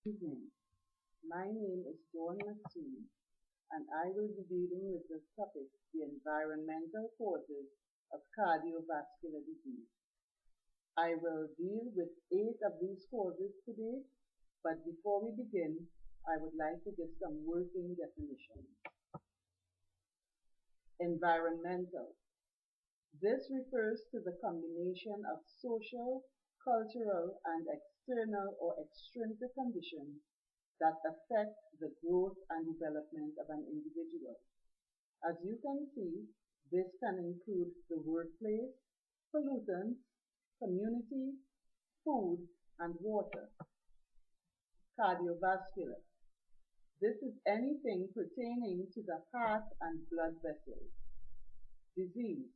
Evening. My name is Dawn Maxine, and I will be dealing with the topic, the environmental causes of cardiovascular disease. I will deal with 8 of these causes today, but before we begin, I would like to give some working definitions. Environmental. This refers to the combination of social, cultural, and external or extrinsic conditions that affect the growth and development of an individual. As you can see, this can include the workplace, pollutants, community, food, and water. Cardiovascular. This is anything pertaining to the heart and blood vessels. Disease.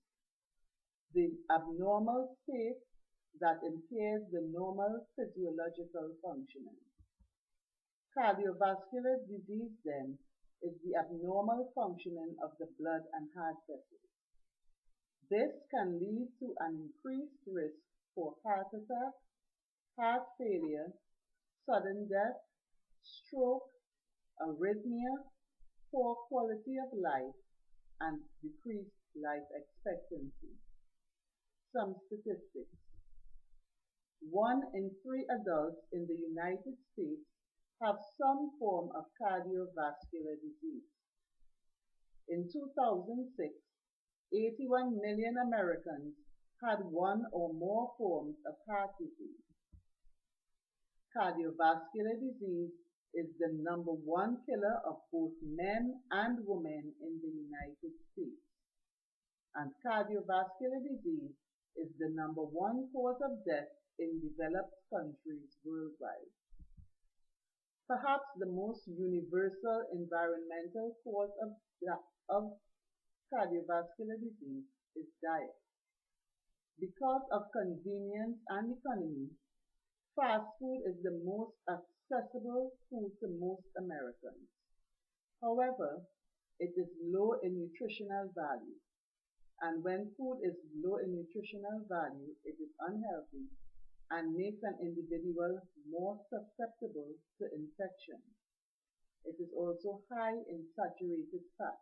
The abnormal state that impairs the normal physiological functioning. Cardiovascular disease, then, is the abnormal functioning of the blood and heart vessels. This can lead to an increased risk for heart attack, heart failure, sudden death, stroke, arrhythmia, poor quality of life, and decreased life expectancy. Some statistics. 1 in 3 adults in the United States have some form of cardiovascular disease. In 2006, 81 million Americans had one or more forms of heart disease. Cardiovascular disease is the #1 killer of both men and women in the United States. And cardiovascular disease is the #1 cause of death in developed countries worldwide. Perhaps the most universal environmental cause of cardiovascular disease is diet. Because of convenience and economy, fast food is the most accessible food to most Americans. However, it is low in nutritional value, and when food is low in nutritional value, it is unhealthy and makes an individual more susceptible to infection. It is also high in saturated fat.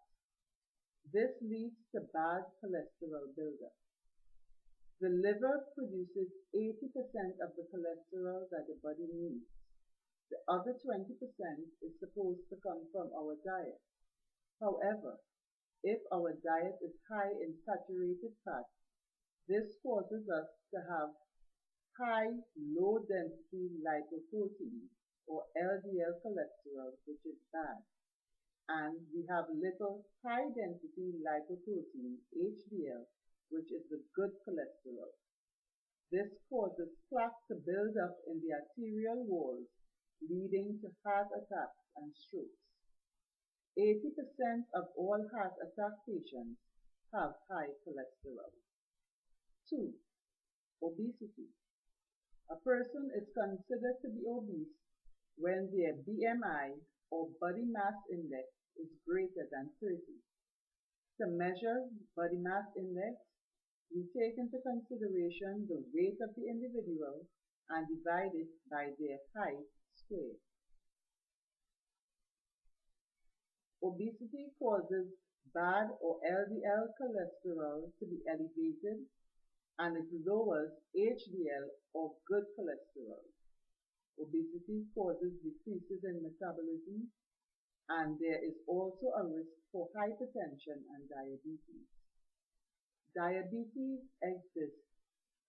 This leads to bad cholesterol buildup. The liver produces 80% of the cholesterol that the body needs. The other 20% is supposed to come from our diet. However, if our diet is high in saturated fat, this causes us to have high low density lipoprotein or LDL cholesterol, which is bad. And we have little high density lipoprotein, HDL, which is the good cholesterol. This causes plaque to build up in the arterial walls, leading to heart attacks and strokes. 80% of all heart attack patients have high cholesterol. 2. Obesity. A person is considered to be obese when their BMI or body mass index is greater than 30. To measure body mass index, we take into consideration the weight of the individual and divide it by their height squared. Obesity causes bad or LDL cholesterol to be elevated, and it lowers HDL or good cholesterol. Obesity causes decreases in metabolism, and there is also a risk for hypertension and diabetes. Diabetes exists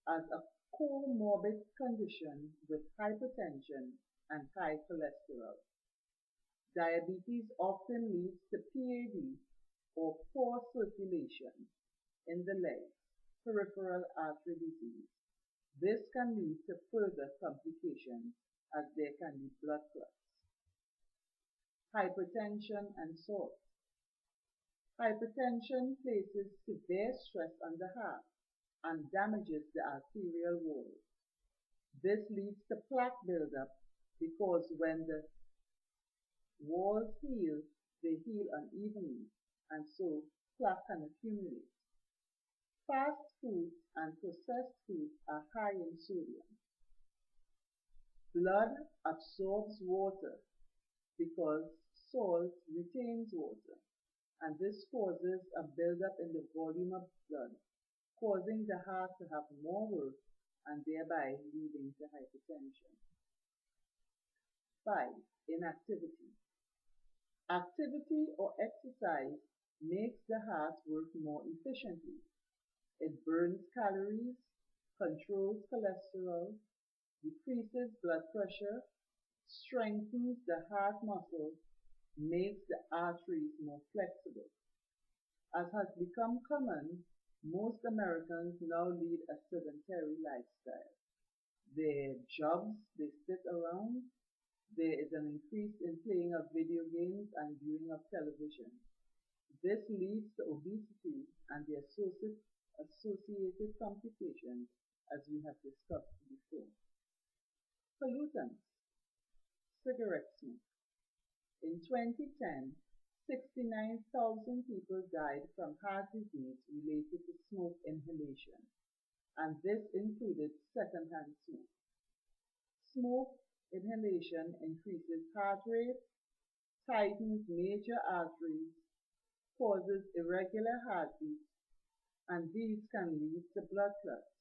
as a comorbid condition with hypertension and high cholesterol. Diabetes often leads to PAD or poor circulation in the legs, peripheral artery disease. This can lead to further complications as there can be blood clots. Hypertension and salt. Hypertension places severe stress on the heart and damages the arterial wall. This leads to plaque buildup because when the walls heal, they heal unevenly, and so plaque can accumulate. Fast foods and processed foods are high in sodium. Blood absorbs water because salt retains water, and this causes a buildup in the volume of blood, causing the heart to have more work and thereby leading to hypertension. 5. Inactivity. Activity or exercise makes the heart work more efficiently. It burns calories, controls cholesterol, decreases blood pressure, strengthens the heart muscle, makes the arteries more flexible. As has become common, most Americans now lead a sedentary lifestyle. Their jobs, they sit around. There is an increase in playing of video games and viewing of television. This leads to obesity and the associated complications, as we have discussed before. Pollutants. Cigarette smoke. In 2010, 69,000 people died from heart disease related to smoke inhalation, and this included secondhand smoke. Smoke inhalation increases heart rate, tightens major arteries, causes irregular heartbeats, and these can lead to blood clots.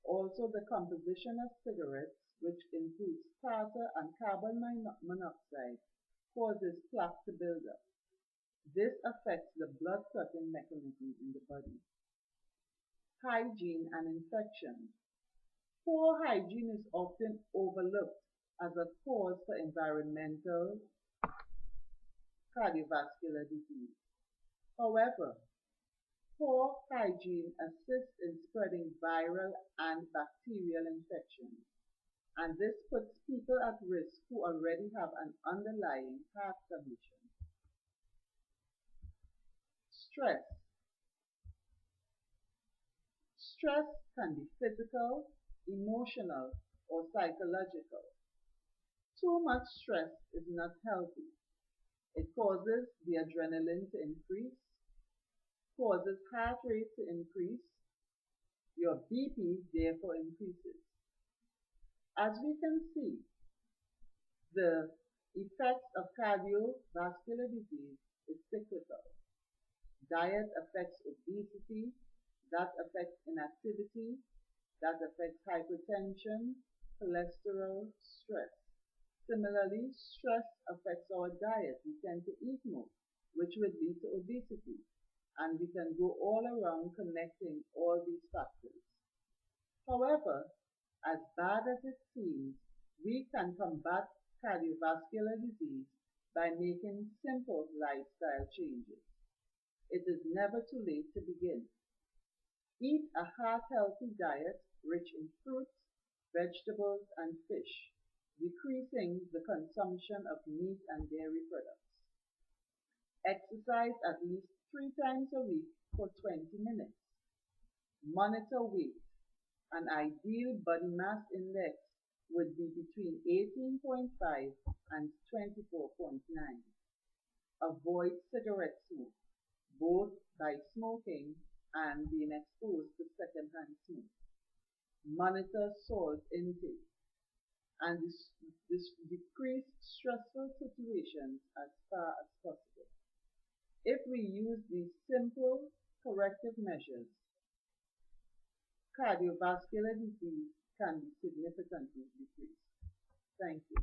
Also, the composition of cigarettes, which includes tartar and carbon monoxide, causes plaque to build up. This affects the blood clotting mechanism in the body. Hygiene and infections. Poor hygiene is often overlooked as a cause for environmental cardiovascular disease. However, poor hygiene assists in spreading viral and bacterial infections, and this puts people at risk who already have an underlying heart condition. Stress. Stress can be physical, emotional, or psychological. Too much stress is not healthy. It causes the adrenaline to increase, causes heart rate to increase, your BP therefore increases. As we can see, the effects of cardiovascular disease is cyclical. Diet affects obesity, that affects inactivity, that affects hypertension, cholesterol, stress. Similarly, stress affects our diet. We tend to eat more, which would lead to obesity. And we can go all around connecting all these factors. However, as bad as it seems, we can combat cardiovascular disease by making simple lifestyle changes. It is never too late to begin. Eat a heart-healthy diet rich in fruits, vegetables, and fish, decreasing the consumption of meat and dairy products. Exercise at least 3 times a week for 20 minutes. Monitor weight. An ideal body mass index would be between 18.5 and 24.9. Avoid cigarette smoke, both by smoking and being exposed to secondhand smoke. Monitor salt intake and decrease stressful situations as far as possible. If we use these simple corrective measures, cardiovascular disease can be significantly decreased. Thank you.